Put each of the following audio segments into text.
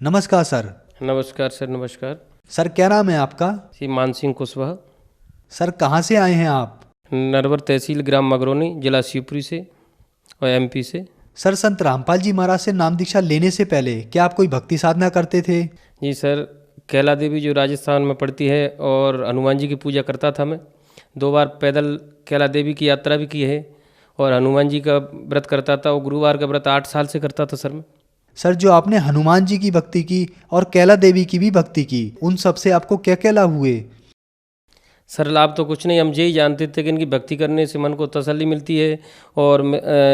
नमस्कार सर। नमस्कार सर। नमस्कार। सर क्या नाम है आपका? श्री मान सिंह कुशवाहा। सर कहाँ से आए हैं आप? नरवर तहसील ग्राम मगरौनी जिला शिवपुरी से और एमपी से। सर संत रामपाल जी महाराज से नाम दीक्षा लेने से पहले क्या आप कोई भक्ति साधना करते थे? जी सर, कैला देवी जो राजस्थान में पड़ती है और हनुमान जी की पूजा करता था मैं। 2 बार पैदल कैला देवी की यात्रा भी की है और हनुमान जी का व्रत करता था और गुरुवार का व्रत 8 साल से करता था सर मैं। सर जो आपने हनुमान जी की भक्ति की और कैला देवी की भी भक्ति की, उन सब से आपको क्या क्या लाभ हुए? सर लाभ तो कुछ नहीं, हम यही जानते थे कि इनकी भक्ति करने से मन को तसल्ली मिलती है और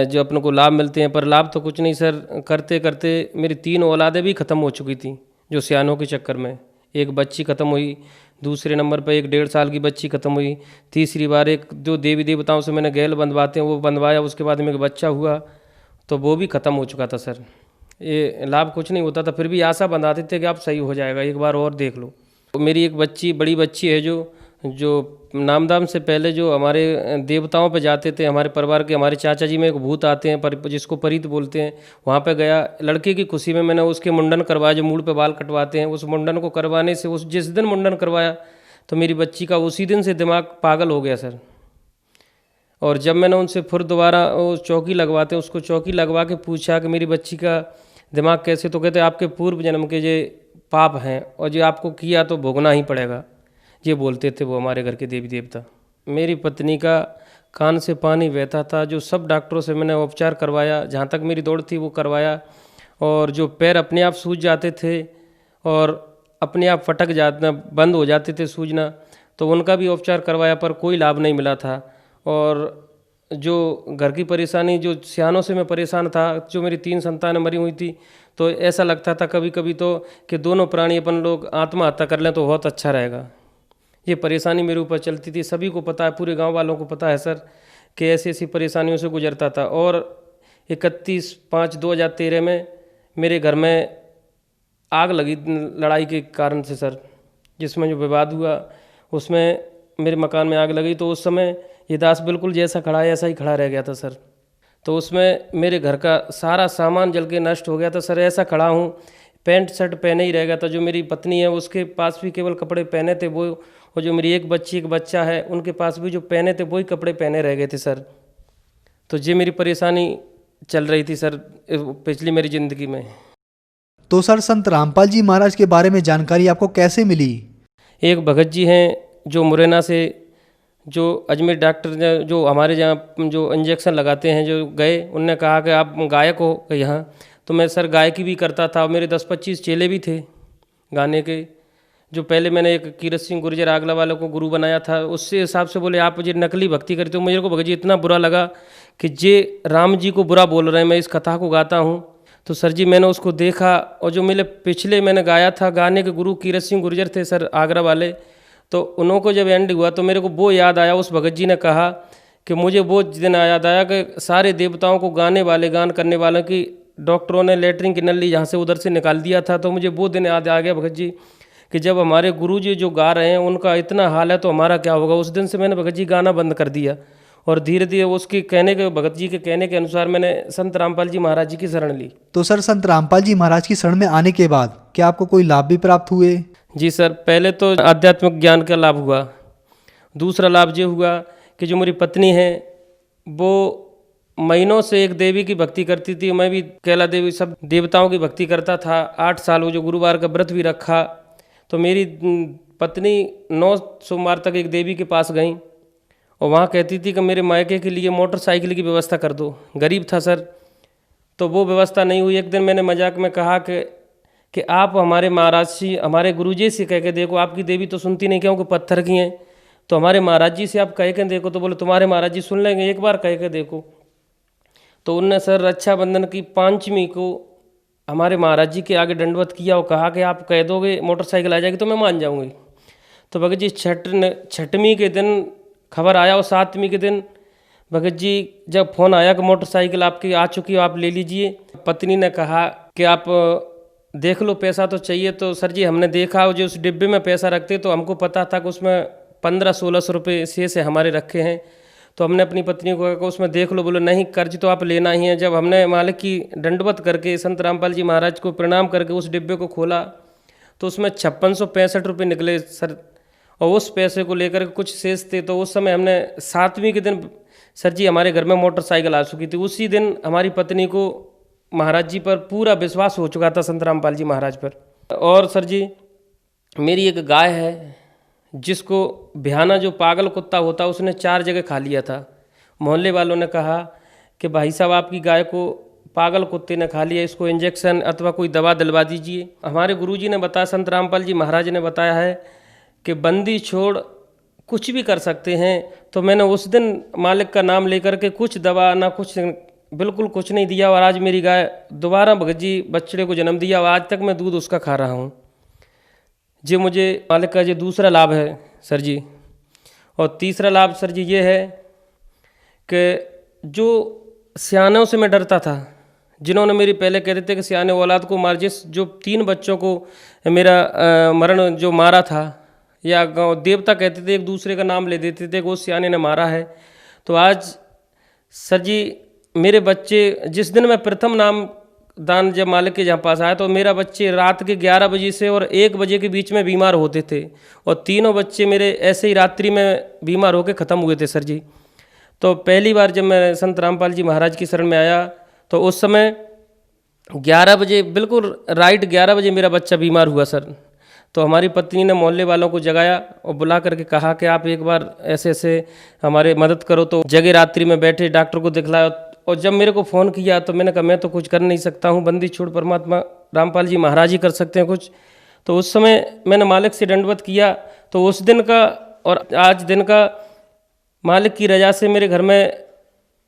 जो अपने को लाभ मिलते हैं, पर लाभ तो कुछ नहीं सर। करते करते मेरी 3 औलादें भी ख़त्म हो चुकी थी जो सियानों के चक्कर में। एक बच्ची ख़त्म हुई, दूसरे नंबर पर एक 1.5 साल की बच्ची ख़त्म हुई, तीसरी बार एक जो देवी देवताओं से मैंने गैल बंधवाते हैं वो बंधवाया, उसके बाद में एक बच्चा हुआ तो वो भी ख़त्म हो चुका था सर। ये लाभ कुछ नहीं होता था, फिर भी आशा बंधाते थे कि आप सही हो जाएगा, एक बार और देख लो। मेरी एक बच्ची, बड़ी बच्ची है जो नामदान से पहले जो हमारे देवताओं पे जाते थे, हमारे परिवार के, हमारे चाचा जी में एक भूत आते हैं पर जिसको परीत बोलते हैं, वहाँ पे गया। लड़के की खुशी में मैंने उसके मुंडन करवाया, जो मूड पे बाल कटवाते हैं, उस मुंडन को करवाने से, उस जिस दिन मुंडन करवाया तो मेरी बच्ची का उसी दिन से दिमाग पागल हो गया सर। और जब मैंने उनसे फिर दोबारा वो चौकी लगवाते हैं, उसको चौकी लगवा के पूछा कि मेरी बच्ची का दिमाग कैसे, तो कहते आपके पूर्व जन्म के जो पाप हैं और जो आपको किया तो भोगना ही पड़ेगा, ये बोलते थे वो हमारे घर के देवी देवता। मेरी पत्नी का कान से पानी बहता था, जो सब डॉक्टरों से मैंने उपचार करवाया, जहाँ तक मेरी दौड़ थी वो करवाया, और जो पैर अपने आप सूज जाते थे और अपने आप फटक जाना बंद हो जाते थे सूजना, तो उनका भी उपचार करवाया पर कोई लाभ नहीं मिला था। और जो घर की परेशानी, जो सियानों से मैं परेशान था, जो मेरी 3 संतानें मरी हुई थी, तो ऐसा लगता था कभी कभी तो कि दोनों प्राणी अपन लोग आत्महत्या कर लें तो बहुत अच्छा रहेगा। ये परेशानी मेरे ऊपर चलती थी, सभी को पता है, पूरे गांव वालों को पता है सर कि ऐसी ऐसी परेशानियों से गुजरता था। और 31/5/2013 में मेरे घर में आग लगी लड़ाई के कारण से सर, जिसमें जो विवाद हुआ उसमें मेरे मकान में आग लगी। तो उस समय ये दास बिल्कुल जैसा खड़ा है ऐसा ही खड़ा रह गया था सर। तो उसमें मेरे घर का सारा सामान जल के नष्ट हो गया था सर। ऐसा खड़ा हूँ, पैंट शर्ट पहने ही रह गया था। जो मेरी पत्नी है उसके पास भी केवल कपड़े पहने थे वो, और जो मेरी एक बच्ची एक बच्चा है उनके पास भी जो पहने थे वही कपड़े पहने रह गए थे सर। तो ये मेरी परेशानी चल रही थी सर पिछली मेरी ज़िंदगी में। तो सर संत रामपाल जी महाराज के बारे में जानकारी आपको कैसे मिली? एक भगत जी हैं जो मुरैना से, जो अजमेर डॉक्टर ने जो हमारे यहाँ जो इंजेक्शन लगाते हैं, जो गए, उनने कहा कि आप गायक हो यहाँ। तो मैं सर गायकी भी करता था, मेरे 10-25 चेले भी थे गाने के। जो पहले मैंने एक कीरत सिंह गुर्जर आगला वालों को गुरु बनाया था, उससे हिसाब से बोले आप मुझे नकली भक्ति करते हो। मेरे को भगत जी इतना बुरा लगा कि जे राम जी को बुरा बोल रहे हैं, मैं इस कथा को गाता हूँ। तो सर जी मैंने उसको देखा, और जो मेरे पिछले मैंने गाया था गाने के गुरु कीरत सिंह गुर्जर थे सर आगरा वाले, तो उन्हों को जब एंड हुआ तो मेरे को वो याद आया। उस भगत जी ने कहा कि मुझे वो दिन याद आया कि सारे देवताओं को गाने वाले, गान करने वालों की डॉक्टरों ने लेटरिन की नली यहाँ से उधर से निकाल दिया था। तो मुझे वो दिन याद आ गया भगत जी कि जब हमारे गुरु जी जो गा रहे हैं उनका इतना हाल है तो हमारा क्या होगा। उस दिन से मैंने भगत जी गाना बंद कर दिया, और धीरे धीरे उसके कहने के, भगत जी के कहने के अनुसार मैंने संत रामपाल जी महाराज जी की शरण ली। तो सर संत रामपाल जी महाराज की शरण में आने के बाद क्या आपको कोई लाभ भी प्राप्त हुए? जी सर, पहले तो आध्यात्मिक ज्ञान का लाभ हुआ। दूसरा लाभ ये हुआ कि जो मेरी पत्नी है वो महीनों से एक देवी की भक्ति करती थी, मैं भी कैला देवी सब देवताओं की भक्ति करता था। 8 साल वो जो गुरुवार का व्रत भी रखा। तो मेरी पत्नी 9 सोमवार तक एक देवी के पास गई और वहाँ कहती थी कि मेरे मायके के लिए मोटरसाइकिल की व्यवस्था कर दो। गरीब था सर, तो वो व्यवस्था नहीं हुई। एक दिन मैंने मजाक में कहा कि आप हमारे महाराज जी, हमारे गुरुजी से कह के देखो, आपकी देवी तो सुनती नहीं क्योंकि पत्थर की हैं, तो हमारे महाराज जी से आप कह के देखो। तो बोले तुम्हारे महाराज जी सुन लेंगे, एक बार कह के देखो। तो उनने सर रक्षाबंधन की 5वीं को हमारे महाराज जी के आगे दंडवत किया और कहा कि आप कह दोगे मोटरसाइकिल आ जाएगी तो मैं मान जाऊँगी। तो भगत जी 6वीं के दिन खबर आया, और 7वीं के दिन भगत जी जब फ़ोन आया कि मोटरसाइकिल आपकी आ चुकी है, आप ले लीजिए। पत्नी ने कहा कि आप देख लो, पैसा तो चाहिए। तो सर जी हमने देखा, जो उस डिब्बे में पैसा रखते तो हमको पता था कि उसमें 1500-1600 रुपये शेष है हमारे रखे हैं। तो हमने अपनी पत्नी को कहा उसमें देख लो, बोले नहीं कर्ज तो आप लेना ही है। जब हमने मालिक की दंडवत करके संत रामपाल जी महाराज को प्रणाम करके उस डिब्बे को खोला तो उसमें 5665 रुपये निकले सर। और उस पैसे को लेकर कुछ शेष थे। तो उस समय हमने 7वीं के दिन सर जी हमारे घर में मोटरसाइकिल आ चुकी थी। उसी दिन हमारी पत्नी को महाराज जी पर पूरा विश्वास हो चुका था, संत रामपाल जी महाराज पर। और सर जी मेरी एक गाय है जिसको बिहाना जो पागल कुत्ता होता उसने 4 जगह खा लिया था। मोहल्ले वालों ने कहा कि भाई साहब आपकी गाय को पागल कुत्ते ने खा लिया, इसको इंजेक्शन अथवा कोई दवा दिलवा दीजिए। हमारे गुरुजी ने बताया, संत रामपाल जी महाराज ने बताया है कि बंदी छोड़ कुछ भी कर सकते हैं। तो मैंने उस दिन मालिक का नाम लेकर के कुछ दवा ना कुछ, बिल्कुल कुछ नहीं दिया। और आज मेरी गाय दोबारा भगत जी बच्चे को जन्म दिया और आज तक मैं दूध उसका खा रहा हूँ। जी मुझे मालिक का ये दूसरा लाभ है सर जी। और तीसरा लाभ सर जी ये है कि जो सियानों से मैं डरता था, जिन्होंने मेरी पहले कहते थे कि सियाने औलाद को मार, जिस जो 3 बच्चों को मेरा मरण जो मारा था, या गाँव देवता कहते थे एक दूसरे का नाम ले देते थे कि वो सियाने ने मारा है। तो आज सर जी मेरे बच्चे, जिस दिन मैं प्रथम नाम दान जब मालिक के जहाँ पास आया तो मेरा बच्चे रात के 11 बजे से और 1 बजे के बीच में बीमार होते थे। और तीनों बच्चे मेरे ऐसे ही रात्रि में बीमार होकर ख़त्म हुए थे सर जी। तो पहली बार जब मैं संत रामपाल जी महाराज की शरण में आया तो उस समय 11 बजे, बिल्कुल राइट 11 बजे मेरा बच्चा बीमार हुआ सर। तो हमारी पत्नी ने मोहल्ले वालों को जगाया और बुला करके कहा कि आप एक बार ऐसे ऐसे हमारे मदद करो। तो जगह रात्रि में बैठे डॉक्टर को दिखलाया। और जब मेरे को फ़ोन किया तो मैंने कहा मैं तो कुछ कर नहीं सकता हूँ, बंदी छोड़ परमात्मा रामपाल जी महाराज ही कर सकते हैं कुछ। तो उस समय मैंने मालिक से दंडवत किया। तो उस दिन का और आज दिन का मालिक की रजा से मेरे घर में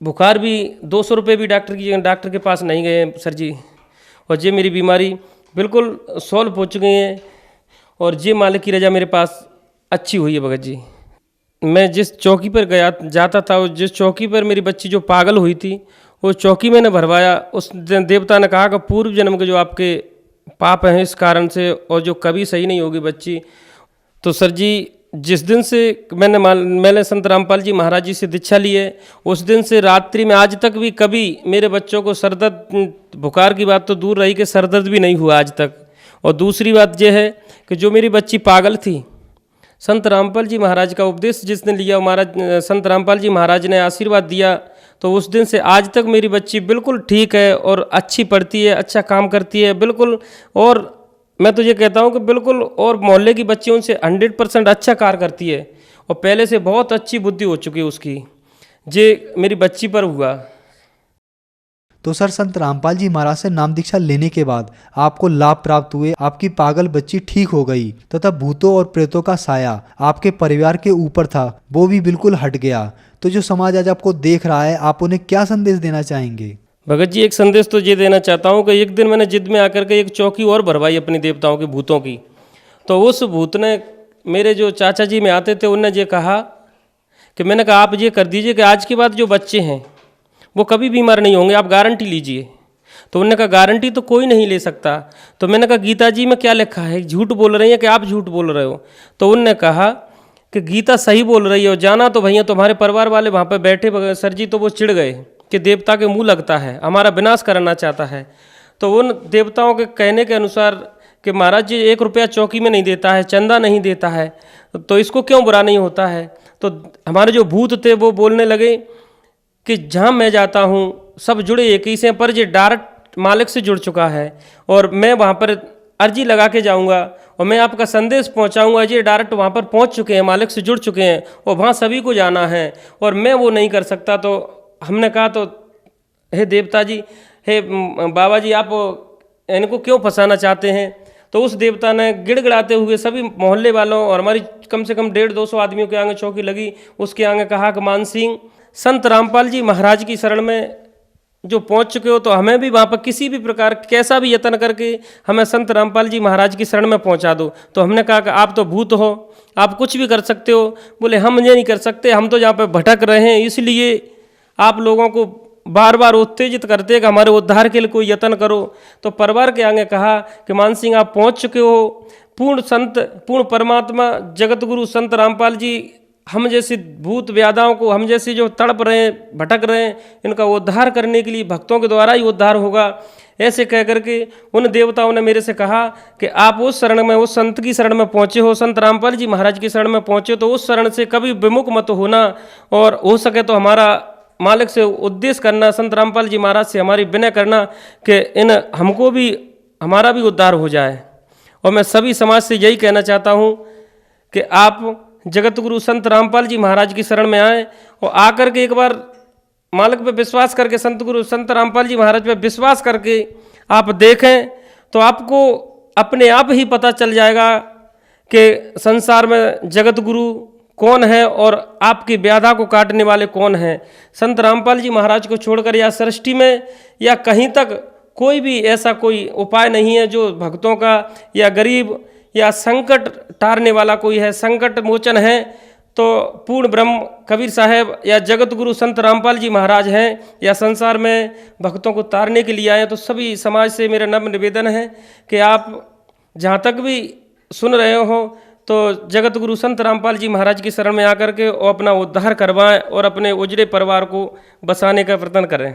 बुखार भी 200 रुपये भी डॉक्टर के पास नहीं गए सर जी। और ये मेरी बीमारी बिल्कुल सॉल्व हो चुकी है और ये मालिक की रजा मेरे पास अच्छी हुई है भगत जी। मैं जिस चौकी पर जाता था, जिस चौकी पर मेरी बच्ची जो पागल हुई थी वो चौकी मैंने भरवाया। उस देवता ने कहा कि पूर्व जन्म के जो आपके पाप हैं इस कारण से और जो कभी सही नहीं होगी बच्ची। तो सर जी जिस दिन से मैंने संत रामपाल जी महाराज जी से दीक्षा ली है उस दिन से रात्रि में आज तक भी कभी मेरे बच्चों को सरदर्द, बुखार की बात तो दूर रही कि सरदर्द भी नहीं हुआ आज तक। और दूसरी बात यह है कि जो मेरी बच्ची पागल थी, संत रामपाल जी महाराज का उपदेश जिसने लिया, महाराज संत रामपाल जी महाराज ने आशीर्वाद दिया, तो उस दिन से आज तक मेरी बच्ची बिल्कुल ठीक है और अच्छी पढ़ती है, अच्छा काम करती है बिल्कुल। और मैं तो ये कहता हूँ कि बिल्कुल, और मोहल्ले की बच्ची उनसे 100% अच्छा कार्य करती है और पहले से बहुत अच्छी बुद्धि हो चुकी है उसकी। ये मेरी बच्ची पर हुआ। तो सर संत रामपाल जी महाराज से नाम दीक्षा लेने के बाद आपको लाभ प्राप्त हुए, आपकी पागल बच्ची ठीक हो गई तथा भूतों और प्रेतों का साया आपके परिवार के ऊपर था वो भी बिल्कुल हट गया। तो जो समाज आज आपको देख रहा है, आप उन्हें क्या संदेश देना चाहेंगे? भगत जी एक संदेश तो ये देना चाहता हूँ कि एक दिन मैंने जिद में आकर के एक चौकी और भरवाई अपनी देवताओं के भूतों की। तो उस भूत ने, मेरे जो चाचा जी में आते थे उनने ये कहा कि मैंने कहा आप ये कर दीजिए कि आज के बाद जो बच्चे हैं वो कभी बीमार नहीं होंगे, आप गारंटी लीजिए। तो उन्होंने कहा गारंटी तो कोई नहीं ले सकता। तो मैंने कहा गीता जी में क्या लिखा है, झूठ बोल रही है कि आप झूठ बोल रहे हो? तो उनने कहा कि गीता सही बोल रही है। जाना तो भैया तुम्हारे परिवार वाले वहाँ पर बैठे सर जी, तो वो चिढ़ गए कि देवता के मुँह लगता है, हमारा विनाश करना चाहता है। तो उन देवताओं के कहने के अनुसार कि महाराज जी 1 रुपया चौकी में नहीं देता है, चंदा नहीं देता है, तो इसको क्यों बुरा नहीं होता है? तो हमारे जो भूत थे वो बोलने लगे कि जहाँ मैं जाता हूँ सब जुड़े एक ही से, पर ये डायरेक्ट मालिक से जुड़ चुका है और मैं वहाँ पर अर्जी लगा के जाऊँगा और मैं आपका संदेश पहुँचाऊँगा। ये डायरेक्ट वहाँ पर पहुँच चुके हैं, मालिक से जुड़ चुके हैं और वहाँ सभी को जाना है और मैं वो नहीं कर सकता। तो हमने कहा तो हे देवता जी, हे बाबा जी, आप इनको क्यों फंसाना चाहते हैं? तो उस देवता ने गिड़गिड़ाते हुए सभी मोहल्ले वालों और हमारी कम से कम 150-200 आदमियों के आगे चौकी लगी, उसके आगे कहा कि मान सिंह, संत रामपाल जी महाराज की शरण में जो पहुंच चुके हो तो हमें भी वहाँ पर किसी भी प्रकार कैसा भी यत्न करके हमें संत रामपाल जी महाराज की शरण में पहुंचा दो। तो हमने कहा कि आप तो भूत हो, आप कुछ भी कर सकते हो। बोले हम ये नहीं कर सकते, हम तो यहाँ पर भटक रहे हैं, इसलिए आप लोगों को बार बार उत्तेजित करते हैं कि हमारे उद्धार के लिए कोई यत्न करो। तो परिवार के आगे कहा कि मान सिंह आप पहुँच चुके हो, पूर्ण संत, पूर्ण परमात्मा जगत गुरु संत रामपाल जी हम जैसे भूत व्याधाओं को, हम जैसे जो तड़प रहे हैं, भटक रहे हैं, इनका उद्धार करने के लिए भक्तों के द्वारा ही उद्धार होगा। ऐसे कह करके उन देवताओं ने मेरे से कहा कि आप उस शरण में, उस संत की शरण में पहुँचे हो, संत रामपाल जी महाराज की शरण में पहुँचे, तो उस शरण से कभी विमुख मत होना, और हो सके तो हमारा मालिक से उद्देश्य करना, संत रामपाल जी महाराज से हमारी विनय करना कि हमको भी, हमारा भी उद्धार हो जाए। और मैं सभी समाज से यही कहना चाहता हूँ कि आप जगत गुरु संत रामपाल जी महाराज की शरण में आए और आकर के एक बार मालिक पे विश्वास करके, संत गुरु संत रामपाल जी महाराज पे विश्वास करके आप देखें तो आपको अपने आप ही पता चल जाएगा कि संसार में जगत गुरु कौन है और आपकी व्याधा को काटने वाले कौन हैं। संत रामपाल जी महाराज को छोड़कर या सृष्टि में या कहीं तक कोई भी ऐसा कोई उपाय नहीं है जो भक्तों का या गरीब या संकट टारने वाला कोई है, संकट मोचन है तो पूर्ण ब्रह्म कबीर साहब या जगत गुरु संत रामपाल जी महाराज हैं, या संसार में भक्तों को तारने के लिए आए। तो सभी समाज से मेरा नम्र निवेदन है कि आप जहाँ तक भी सुन रहे हो तो जगत गुरु संत रामपाल जी महाराज की शरण में आकर के और अपना उद्धार करवाएं और अपने उजड़े परिवार को बसाने का प्रयत्न करें।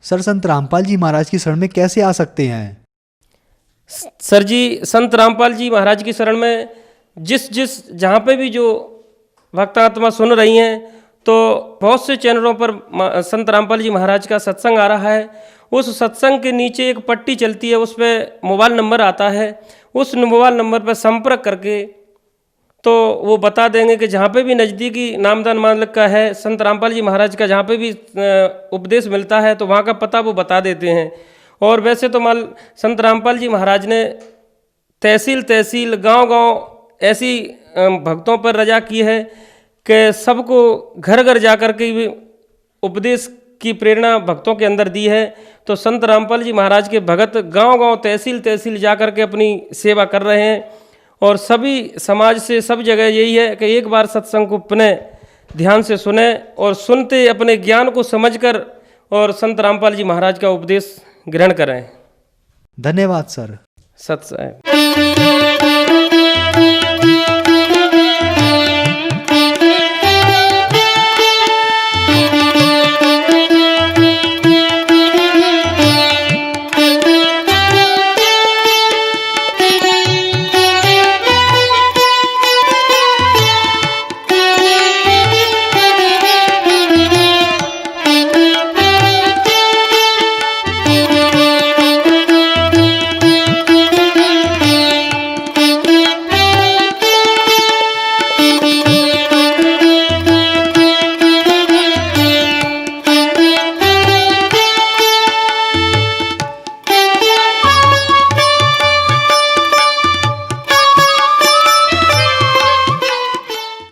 सर, संत रामपाल जी महाराज की शरण में कैसे आ सकते हैं? सर जी, संत रामपाल जी महाराज की शरण में जिस जहाँ पे भी जो भक्तात्मा सुन रही हैं, तो बहुत से चैनलों पर संत रामपाल जी महाराज का सत्संग आ रहा है। उस सत्संग के नीचे एक पट्टी चलती है, उस पर मोबाइल नंबर आता है। उस मोबाइल नंबर पर संपर्क करके तो वो बता देंगे कि जहाँ पे भी नज़दीकी नामदान मालिक का है, संत रामपाल जी महाराज का जहाँ पे भी उपदेश मिलता है तो वहाँ का पता वो बता देते हैं। और वैसे तो संत रामपाल जी महाराज ने तहसील तहसील, गांव-गांव ऐसी भक्तों पर रजा की है कि सबको घर घर जा कर के उपदेश की प्रेरणा भक्तों के अंदर दी है। तो संत रामपाल जी महाराज के भगत गांव-गांव, तहसील तहसील जा कर के अपनी सेवा कर रहे हैं। और सभी समाज से सब जगह यही है कि एक बार सत्संग को पुनः ध्यान से सुने और सुनते अपने ज्ञान को समझकर और संत रामपाल जी महाराज का उपदेश ग्रहण करें। धन्यवाद सर। सत साहेब।